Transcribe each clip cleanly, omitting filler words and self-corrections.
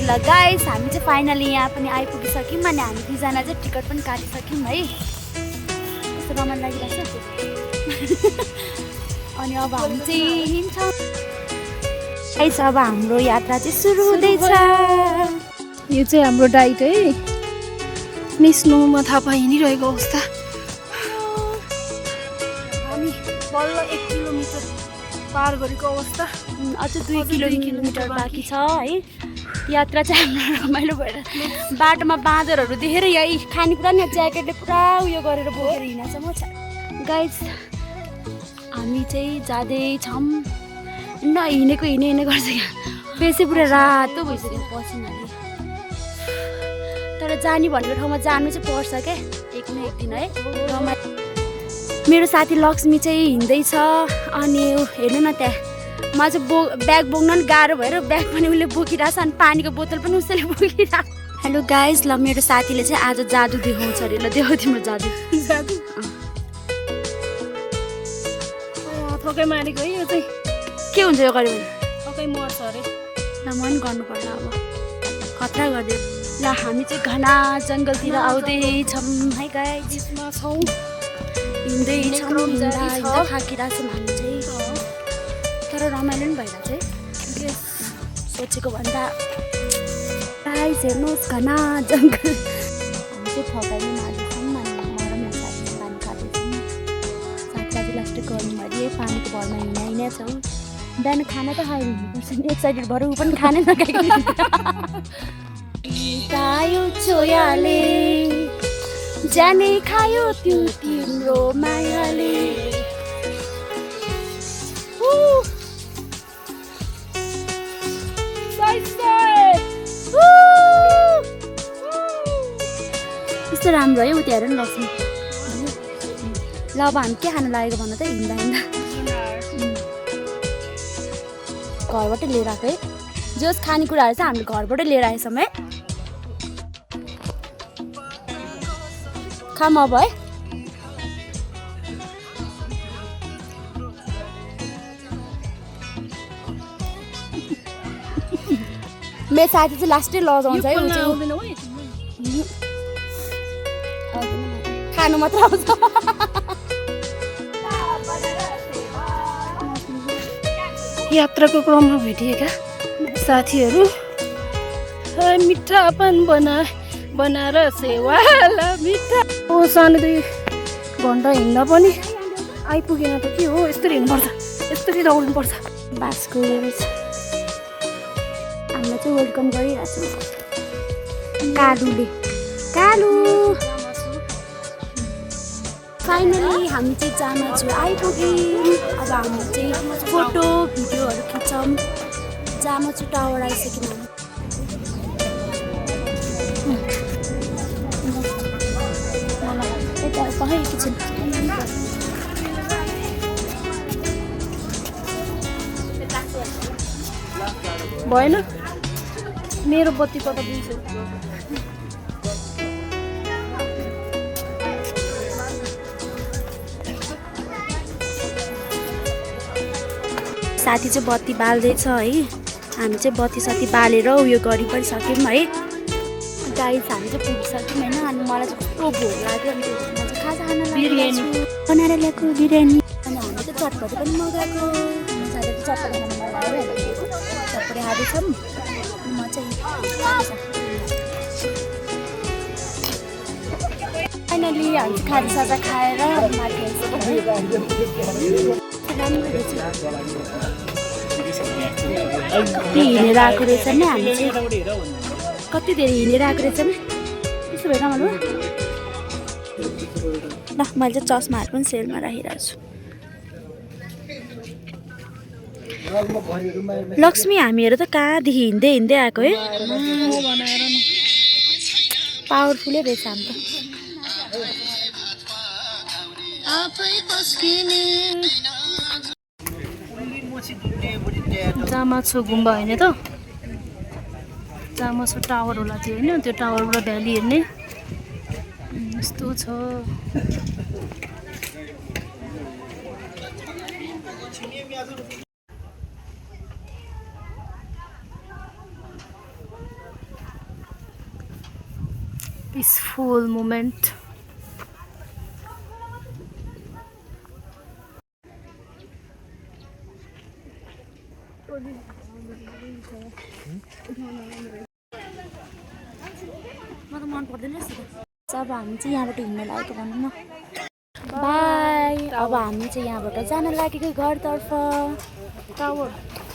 ल गाइस हामी चाहिँ फाइनली यहाँ पनि आइपुगिसक्यौँ अनि हामी दुईजना चाहिँ टिकट पनि काटिसक्यौँ है। कस्तो रमाइलो लागिरहेको छ। अनि अब हामी चाहिँ हिँड्छौँ गाइस। अब हाम्रो यात्रा चाहिँ सुरु हुँदैछ। यो चाहिँ हाम्रो डाइट है, निस्नुमा थाहा पाइ हिँडिरहेको अवस्था। हामी बल्ल 1 किलोमिटर पार गरेको अवस्था। अझ 2 किलोमिटर बाँकी छ है। यात्रा चाहिँ हाम्रो रमाइलो भएर बाटोमा बाँदरहरू देखेर यही खानेकुरा नि ज्याकेटले पुरा उयो गरेर बोकेर हिँडेछ म गाइस। हामी चाहिँ जाँदैछौँ हिँडेको हिँडे गर्छ क्या, फेसै पुरा रातो भइसक्यो पसिनाले। तर जाने भनेको ठाउँमा जानु चाहिँ पर्छ क्या एक न एक दिन है। मेरो साथी लक्ष्मी चाहिँ हिँड्दैछ अनि हेर्नु न त्यहाँ म चाहिँ ब्याग बोक्न नि गाह्रो भएर ब्याग पनि उसले बोकिरहेको छ अनि पानीको बोतल पनि उसले बोकिरहेको। हेलो गाइस, ल मेरो साथीले चाहिँ आज जादु देखाउँछ अरे। ल देखाउ तिम्रो जादु। थोकै मारेको है यो चाहिँ। के हुन्छ यो गऱ्यो भने? थोकै मर्छ अरे। ल म पनि गर्नुपर्ला अब, खतरा गरिदियो। ल हामी चाहिँ घना जङ्गलतिर आउँदैछौँ है गाइस। बिचमा छौँ, हिँड्दैछौँ, हिँड्दा थाकिरहेको छौँ हामी चाहिँ। तर रमाइलो पनि भइरहेको छ है सोचेको भन्दा। गाइस हेर्नुहोस् घना जङ्गल। हामी चाहिँ थकाइमा नाच्दैछौँ अनि म र मेरो साथीले पानी खाँदैछौँ। साथी लास्ट गर्नु भयो पानीको भरमा हिँडा छौँ। बिहान खाना त खायो हुनुपर्छ नि, एक्साइटेड भएर ऊ पनि खानै नखाइकन गायो छोयाले जाने खायो त्यो तिम्रो मायाले। कस्तो राम्रो है उता हेर नि लक्ष्मी। ल अब हामी के खान लागेको भन त हिँड्दा घरबाटै लिएर आएको है। जस खानेकुराहरू चाहिँ हामीले घरबाटै लिएर आएछौँ है। खाम अब है। मेरो साथी चाहिँ लास्टै लजाउँछ है। खानु मात्र आउँछ। यात्राको क्रममा भेटिएका साथीहरू। मिठापन बनाएर सेवाला मिठा। सानो 2 घन्टा हिँड्दा पनि आइपुगेन त के हो। यस्तरी हिँड्नुपर्छ, यस्तरी दौड्नुपर्छ। बासको रहेछ। हामीलाई चाहिँ वेलकम गरिरहेको छ कालुले। कालु फाइनली हामी चाहिँ जामाचु आइपुग्यौँ। अब हामी चाहिँ फोटो भिडियोहरू खिच्छौँ। जामाचु टावर आइसक्यौँ हामी। यता पखाइ एकैछिन भएन मेरो बत्ती कता पुग्छ। साथी चाहिँ बत्ती बाल्दैछ है। हामी चाहिँ बत्ती सत्ती बालेर उयो गरि पनि सक्यौँ है गाइस। हामी चाहिँ पुगिसक्यौँ होइन। अनि मलाई चाहिँ कस्तो भोक लाग्यो अनि म चाहिँ खाजा खान बिरयानी बनाएर ल्याएको बिरयानी। अनि हामी चाहिँ चटपटी पनि मगाएको। साथी चाहिँ चटपटी खान मन लाग्यो। चटपटी खाँदैछौँ। म चाहिँ फाइनली हामी चाहिँ खाजासाजा खाएर माथि हिँडेर आएको रहेछ नि। हामी चाहिँ कति धेरै हिँडेर आएको रहेछ नि। त्यसो भएर रमाइलो। ल मैले चाहिँ चस्माहरू पनि सेलमा राखिरहेको छु। लक्ष्मी हामीहरू त कहाँदेखि हिँड्दै हिँड्दै आएको है। पावरफुलै रहेछ हामी त। जामाछु गुम्बा होइन त, जामाछु टावर होला त्यो होइन। त्यो टावरबाट भ्याली हेर्ने यस्तो छ। Peaceful moment. म त मन पर्दैन अब हामी चाहिँ यहाँबाट हिँड्न लागेको भनौँ न। बाई। अब हामी चाहिँ यहाँबाट जान लागेको घरतर्फ।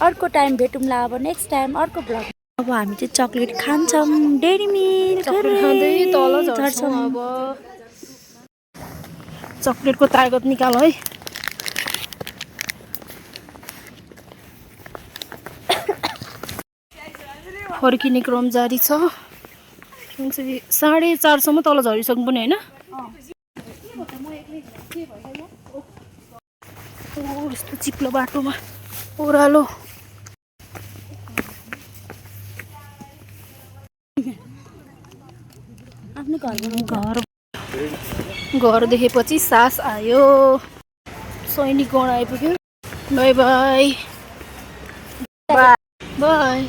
अर्को टाइम भेटौँला अब नेक्स्ट टाइम अर्को ब्लग। अब हामी चाहिँ चक्लेट खान्छौँ डेरी मिल्क खाँदै तल झर्छौँ। अब चक्लेटको तागत निकाल है। फर्किने क्रम जारी छ। 4:30 सम्म तल झरिसक्नु पनि होइन। यस्तो चिप्लो बाटोमा ओह्रालो। आफ्नो घर देखेपछि सास आयो। सैनिक गण आइपुग्यो। By by by by.